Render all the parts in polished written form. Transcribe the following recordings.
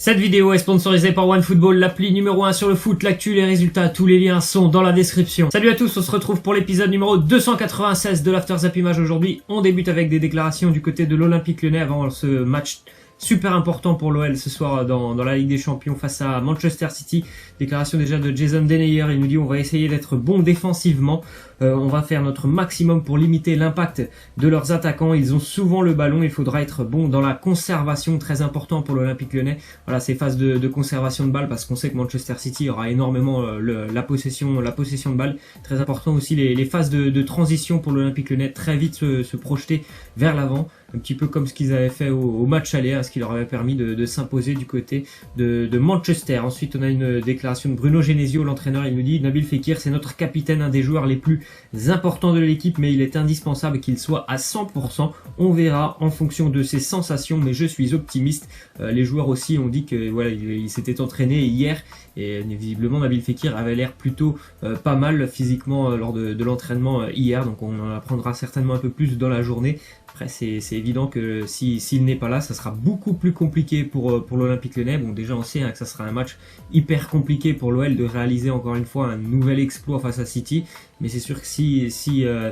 Cette vidéo est sponsorisée par OneFootball, l'appli numéro 1 sur le foot, l'actu, les résultats, tous les liens sont dans la description. Salut à tous, on se retrouve pour l'épisode numéro 296 de l'After Zap Image. Aujourd'hui, on débute avec des déclarations du côté de l'Olympique Lyonnais avant ce match super important pour l'OL ce soir dans la Ligue des Champions face à Manchester City. Déclaration déjà de Jason Denayer, il nous dit on va essayer d'être bon défensivement, on va faire notre maximum pour limiter l'impact de leurs attaquants, ils ont souvent le ballon, il faudra être bon dans la conservation, très important pour l'Olympique Lyonnais. Voilà, ces phases de conservation de balle, parce qu'on sait que Manchester City aura énormément la possession de balle. Très important aussi les phases de transition pour l'Olympique Lyonnais, très vite se projeter vers l'avant, un petit peu comme ce qu'ils avaient fait au match aller, ce qui leur avait permis de s'imposer du côté de Manchester. Ensuite, on a une déclaration de Bruno Genesio, l'entraîneur. Il nous dit Nabil Fekir, c'est notre capitaine, un des joueurs les plus importants de l'équipe, mais il est indispensable qu'il soit à 100%. On verra en fonction de ses sensations, mais je suis optimiste. Les joueurs aussi ont dit que voilà, il s'était entraîné hier et visiblement Nabil Fekir avait l'air plutôt pas mal physiquement lors de l'entraînement hier, donc on en apprendra certainement un peu plus dans la journée. Après, c'est évident que s'il n'est pas là, ça sera beaucoup plus compliqué pour l'Olympique Lyonnais. Bon, déjà on sait que ça sera un match hyper compliqué pour l'OL de réaliser encore une fois un nouvel exploit face à City. Mais c'est sûr que si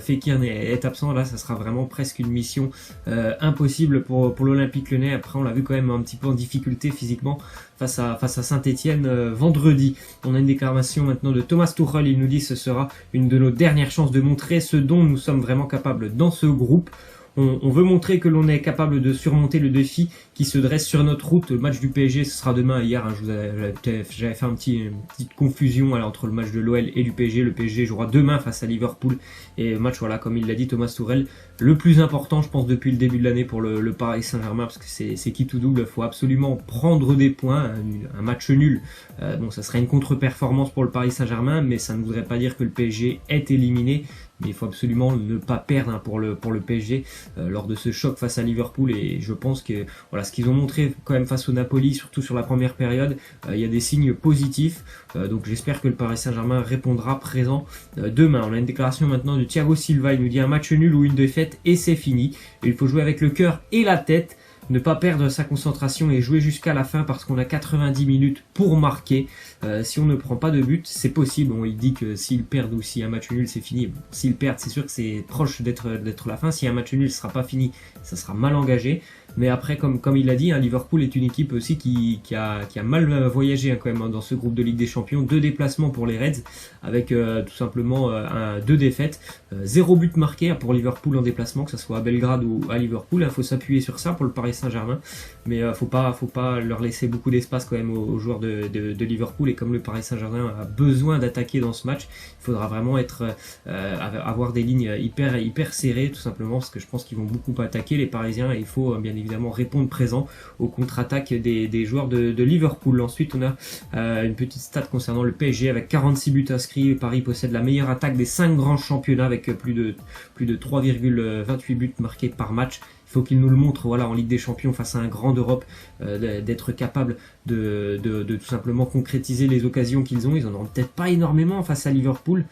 Fekir est absent, là, ça sera vraiment presque une mission impossible pour l'Olympique Lyonnais. Après, on l'a vu quand même un petit peu en difficulté physiquement face à Saint-Etienne vendredi. On a une déclaration maintenant de Thomas Tuchel. Il nous dit ce sera une de nos dernières chances de montrer ce dont nous sommes vraiment capables dans ce groupe. On veut montrer que l'on est capable de surmonter le défi qui se dresse sur notre route. Le match du PSG, ce sera demain. Hier, j'avais fait une petite confusion entre le match de l'OL et du PSG. Le PSG jouera demain face à Liverpool. Et match, voilà, comme il l'a dit Thomas Tuchel, le plus important, je pense, depuis le début de l'année pour le Paris Saint-Germain, parce que c'est qui tout double. Il faut absolument prendre des points. Un match nul, bon, ça serait une contre-performance pour le Paris Saint-Germain, mais ça ne voudrait pas dire que le PSG est éliminé. Mais il faut absolument ne pas perdre pour le PSG lors de ce choc face à Liverpool. Et je pense que voilà, ce qu'ils ont montré quand même face au Napoli, surtout sur la première période, il y a des signes positifs. Donc j'espère que le Paris Saint-Germain répondra présent demain. On a une déclaration maintenant de Thiago Silva. Il nous dit un match nul ou une défaite et c'est fini. Et il faut jouer avec le cœur et la tête. Ne pas perdre sa concentration et jouer jusqu'à la fin parce qu'on a 90 minutes pour marquer. Si on ne prend pas de but, c'est possible. Bon, il dit que s'ils perdent ou si un match nul, c'est fini. Bon, s'ils perdent, c'est sûr que c'est proche d'être la fin. Si un match nul ne sera pas fini, ça sera mal engagé. Mais après, comme il l'a dit, Liverpool est une équipe aussi qui a mal voyagé quand même dans ce groupe de Ligue des Champions. 2 déplacements pour les Reds avec tout simplement 2 défaites. 0 but marqué pour Liverpool en déplacement, que ce soit à Belgrade ou à Liverpool. Il faut s'appuyer sur ça pour le Paris Saint-Germain. Mais faut pas leur laisser beaucoup d'espace quand même aux joueurs de Liverpool. Et comme le Paris Saint-Germain a besoin d'attaquer dans ce match, il faudra vraiment avoir des lignes hyper serrées, tout simplement, parce que je pense qu'ils vont beaucoup attaquer les Parisiens et il faut bien évidemment répondre présent aux contre-attaques des joueurs de Liverpool. Ensuite, on a une petite stat concernant le PSG avec 46 buts inscrits. Paris possède la meilleure attaque des 5 grands championnats avec plus de 3,28 buts marqués par match. Il faut qu'il nous le montre, voilà, en Ligue des Champions face à un grand d'Europe, d'être capable de tout simplement concrétiser les occasions qu'ils ont. Ils en ont peut-être pas énormément face à Liverpool,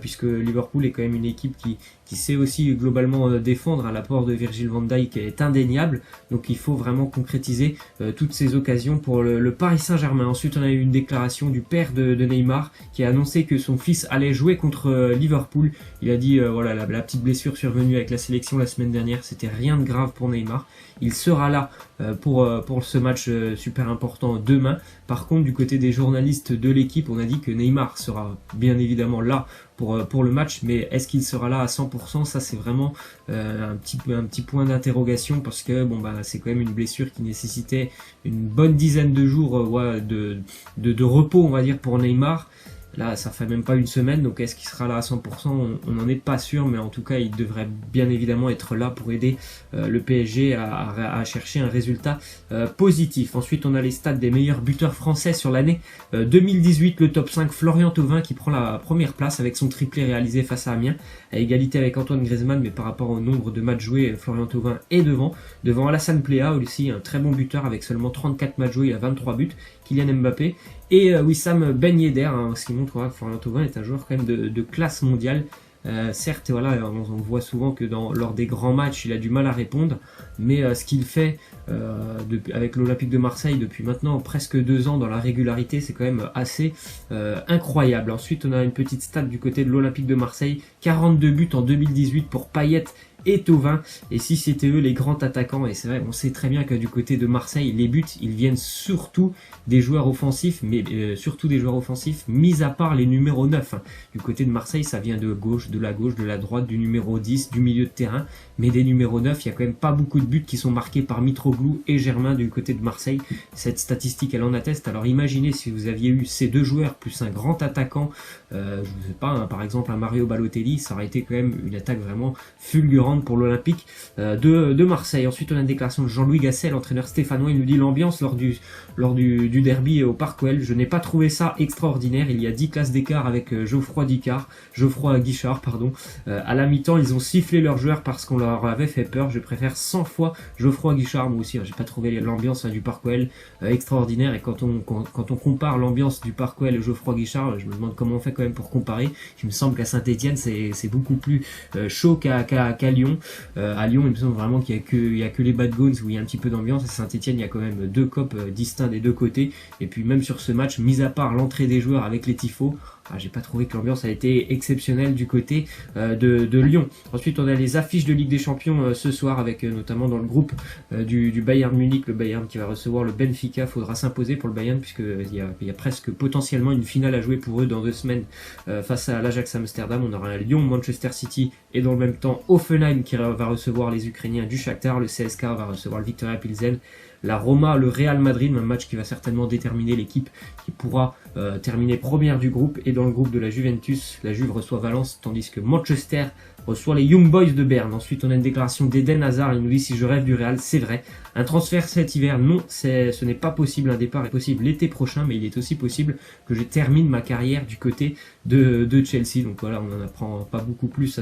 puisque Liverpool est quand même une équipe qui sait aussi globalement défendre. L'apport de Virgil van Dijk est indéniable, donc il faut vraiment concrétiser toutes ces occasions pour le Paris Saint-Germain. Ensuite, on a eu une déclaration du père de Neymar qui a annoncé que son fils allait jouer contre Liverpool. Il a dit voilà, la petite blessure survenue avec la sélection la semaine dernière, c'était rien de grave pour Neymar. Il sera là pour ce match super important demain. Par contre, du côté des journalistes de l'équipe, on a dit que Neymar sera bien évidemment là pour le match, mais est-ce qu'il sera là à 100%? Ça, c'est vraiment un petit point d'interrogation, parce que c'est quand même une blessure qui nécessitait une bonne dizaine de jours de repos, on va dire, pour Neymar. Là, ça fait même pas une semaine, donc est-ce qu'il sera là à 100%? On n'en est pas sûr, mais en tout cas, il devrait bien évidemment être là pour aider le PSG à chercher un résultat positif. Ensuite, on a les stats des meilleurs buteurs français sur l'année 2018. Le top 5, Florian Thauvin qui prend la première place avec son triplé réalisé face à Amiens, à égalité avec Antoine Griezmann, mais par rapport au nombre de matchs joués, Florian Thauvin est devant Alassane Plea, aussi un très bon buteur avec seulement 34 matchs joués, il a 23 buts, Kylian Mbappé et Wissam Ben Yedder, ce qui montre que Florian Thauvin est un joueur quand même de classe mondiale. Certes, voilà, on voit souvent que lors des grands matchs, il a du mal à répondre, mais ce qu'il fait avec l'Olympique de Marseille depuis maintenant presque 2 ans dans la régularité, c'est quand même assez incroyable. Ensuite, on a une petite stat du côté de l'Olympique de Marseille, 42 buts en 2018 pour Payet et Thauvin, et si c'était eux les grands attaquants, et c'est vrai, on sait très bien que du côté de Marseille, les buts, ils viennent surtout des joueurs offensifs, mais surtout des joueurs offensifs, mis à part les numéros 9. Du côté de Marseille, ça vient de gauche, de la droite, du numéro 10, du milieu de terrain, mais des numéros 9, il y a quand même pas beaucoup de buts qui sont marqués par Mitroglou et Germain du côté de Marseille. Cette statistique, elle en atteste. Alors imaginez si vous aviez eu ces deux joueurs, plus un grand attaquant, je ne sais pas, par exemple un Mario Balotelli, ça aurait été quand même une attaque vraiment fulgurante pour l'Olympique de Marseille. Ensuite, on a une déclaration de Jean-Louis Gasset, l'entraîneur stéphanois. Il nous dit: l'ambiance lors du derby au Parc OL, je n'ai pas trouvé ça extraordinaire. Il y a 10 classes d'écart avec Geoffroy Guichard. À la mi-temps, ils ont sifflé leurs joueurs parce qu'on leur avait fait peur. Je préfère 100 fois Geoffroy Guichard. Moi aussi, j'ai pas trouvé l'ambiance du Parc OL extraordinaire. Et quand on compare l'ambiance du Parc OL et Geoffroy Guichard, je me demande comment on fait quand même pour comparer. Il me semble qu'à Saint-Etienne, c'est beaucoup plus chaud qu'à Lyon. À Lyon, il me semble vraiment qu'il y a que les Bad Guns où il y a un petit peu d'ambiance. À Saint-Etienne, il y a quand même 2 copes distincts des 2 côtés. Et puis même sur ce match, mis à part l'entrée des joueurs avec les tifos, j'ai pas trouvé que l'ambiance a été exceptionnelle du côté de Lyon. Ensuite, on a les affiches de Ligue des Champions ce soir, avec notamment dans le groupe du Bayern Munich, le Bayern qui va recevoir le Benfica. Faudra s'imposer pour le Bayern, puisqu'il y a presque potentiellement une finale à jouer pour eux dans 2 semaines face à l'Ajax Amsterdam. On aura un Lyon-Manchester City, et dans le même temps Hoffenheim qui va recevoir les Ukrainiens du Shakhtar, le CSK va recevoir le Viktoria Pilsen, la Roma, le Real Madrid, un match qui va certainement déterminer l'équipe qui pourra terminer première du groupe. Et dans le groupe de la Juventus, la Juve reçoit Valence, tandis que Manchester reçoit les Young Boys de Berne. Ensuite, on a une déclaration d'Eden Hazard. Il nous dit: si je rêve du Real, c'est vrai. Un transfert cet hiver, non, ce n'est pas possible. Un départ est possible l'été prochain, mais il est aussi possible que je termine ma carrière du côté de Chelsea. Donc voilà, on n'en apprend pas beaucoup plus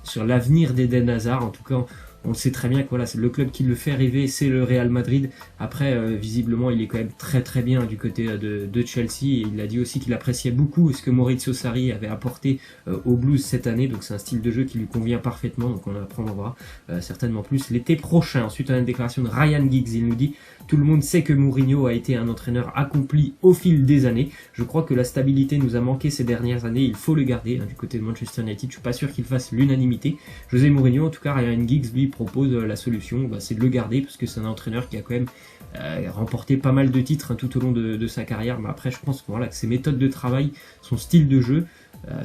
sur l'avenir d'Eden Hazard. En tout cas, on le sait très bien que voilà, c'est le club qui le fait rêver, c'est le Real Madrid. Après, visiblement, il est quand même très très bien du côté de Chelsea. Et il a dit aussi qu'il appréciait beaucoup ce que Maurizio Sarri avait apporté au Blues cette année. Donc c'est un style de jeu qui lui convient parfaitement. Donc on apprendra certainement plus l'été prochain. Ensuite, on a une déclaration de Ryan Giggs. Il nous dit: tout le monde sait que Mourinho a été un entraîneur accompli au fil des années. Je crois que la stabilité nous a manqué ces dernières années. Il faut le garder. Du côté de Manchester United, je suis pas sûr qu'il fasse l'unanimité. José Mourinho, en tout cas, Ryan Giggs, lui, propose la solution, c'est de le garder, parce que c'est un entraîneur qui a quand même remporté pas mal de titres tout au long de sa carrière. Mais après, je pense que, voilà, que ses méthodes de travail, son style de jeu,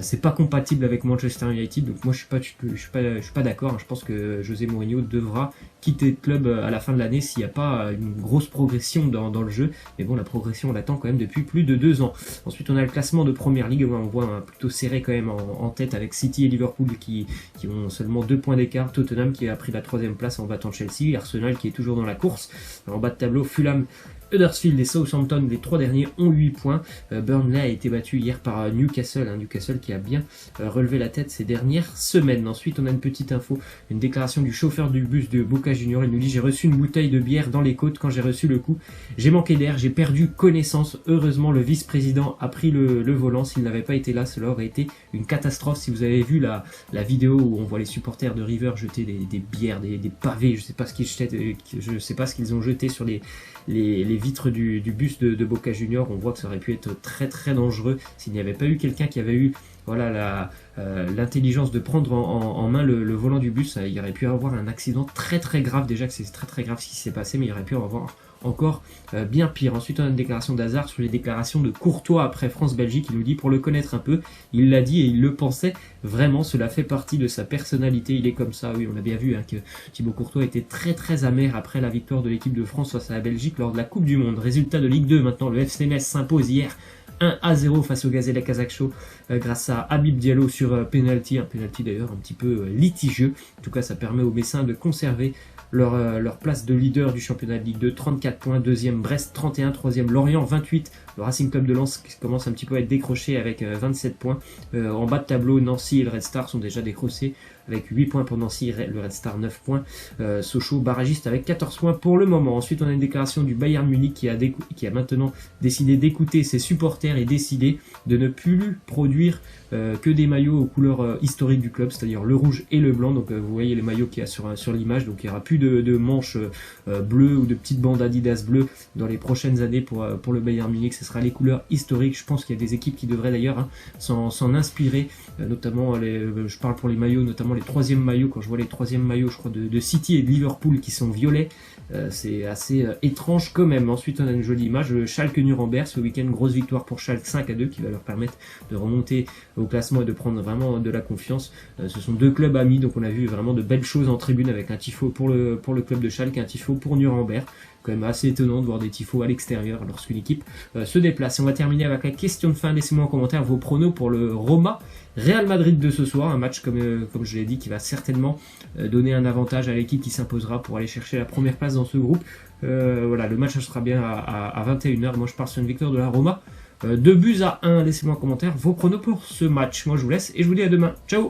c'est pas compatible avec Manchester United. Donc moi je suis pas d'accord. Je pense que José Mourinho devra quitter le club à la fin de l'année s'il n'y a pas une grosse progression dans le jeu. Mais bon, la progression on l'attend quand même depuis plus de 2 ans. Ensuite, on a le classement de Première Ligue où on voit plutôt serré quand même en tête, avec City et Liverpool qui ont seulement 2 points d'écart. Tottenham qui a pris la 3e place en battant Chelsea. Arsenal qui est toujours dans la course. En bas de tableau, Fulham, Huddersfield et Southampton, les 3 derniers, ont 8 points. Burnley a été battu hier par Newcastle, Newcastle qui a bien relevé la tête ces dernières semaines. Ensuite, on a une petite info, une déclaration du chauffeur du bus de Boca Juniors. Il nous dit: j'ai reçu une bouteille de bière dans les côtes quand j'ai reçu le coup. J'ai manqué d'air, j'ai perdu connaissance. Heureusement, le vice-président a pris le volant. S'il n'avait pas été là, cela aurait été une catastrophe. Si vous avez vu la vidéo où on voit les supporters de River jeter des bières, des pavés, je sais pas ce qu'ils ont jeté sur les vitres du bus de Boca Juniors. On voit que ça aurait pu être très très dangereux s'il n'y avait pas eu quelqu'un qui avait eu l'intelligence de prendre en main le volant du bus. Il y aurait pu avoir un accident très très grave. Déjà que c'est très très grave ce qui s'est passé, mais il y aurait pu en avoir encore bien pire. Ensuite, on a une déclaration d'Hazard sur les déclarations de Courtois après France-Belgique. Il nous dit: pour le connaître un peu, il l'a dit et il le pensait vraiment, cela fait partie de sa personnalité, il est comme ça. Oui, on a bien vu que Thibaut Courtois était très très amer après la victoire de l'équipe de France face à la Belgique lors de la Coupe du Monde. Résultat de Ligue 2 maintenant, le FC Metz s'impose hier 1-0 face au Gazelle Ajaccio grâce à Habib Diallo sur penalty, un penalty d'ailleurs un petit peu litigieux. En tout cas, ça permet aux Messins de conserver leur place de leader du championnat de Ligue 2, 34 points, 2e Brest 31, 3e Lorient 28, le Racing Club de Lens qui commence un petit peu à être décroché avec 27 points. En bas de tableau, Nancy et le Red Star sont déjà décrochés avec 8 points pour Nancy, le Red Star 9 points, Sochaux barragiste avec 14 points pour le moment. Ensuite on a une déclaration du Bayern Munich qui a maintenant décidé d'écouter ses supporters et décidé de ne plus produire que des maillots aux couleurs historiques du club, c'est-à-dire le rouge et le blanc. Donc vous voyez les maillots qu'il y a sur l'image, donc il n'y aura plus de manches bleues ou de petites bandes Adidas bleues dans les prochaines années pour le Bayern Munich. Ce sera les couleurs historiques. Je pense qu'il y a des équipes qui devraient d'ailleurs s'en inspirer, notamment je parle pour les maillots, notamment les troisièmes maillots. Quand je vois les troisièmes maillots, je crois de City et de Liverpool qui sont violets, c'est assez étrange quand même. Ensuite on a une jolie image, Schalke-Nuremberg ce week-end, grosse victoire pour Schalke 5-2 qui va leur permettre de remonter au classement et de prendre vraiment de la confiance. Ce sont deux clubs amis, donc on a vu vraiment de belles choses en tribune avec un tifo pour le club de Schalke et un tifo pour Nuremberg. Quand même assez étonnant de voir des tifos à l'extérieur lorsqu'une équipe se déplace. Et on va terminer avec la question de fin. Laissez-moi en commentaire vos pronos pour le Roma Real Madrid de ce soir, un match comme je l'ai dit qui va certainement donner un avantage à l'équipe qui s'imposera pour aller chercher la première place dans ce groupe. Voilà, le match sera bien à 21h. Moi je pars sur une victoire de la Roma, 2-1. Laissez-moi en commentaire vos pronos pour ce match. Moi je vous laisse et je vous dis à demain. Ciao.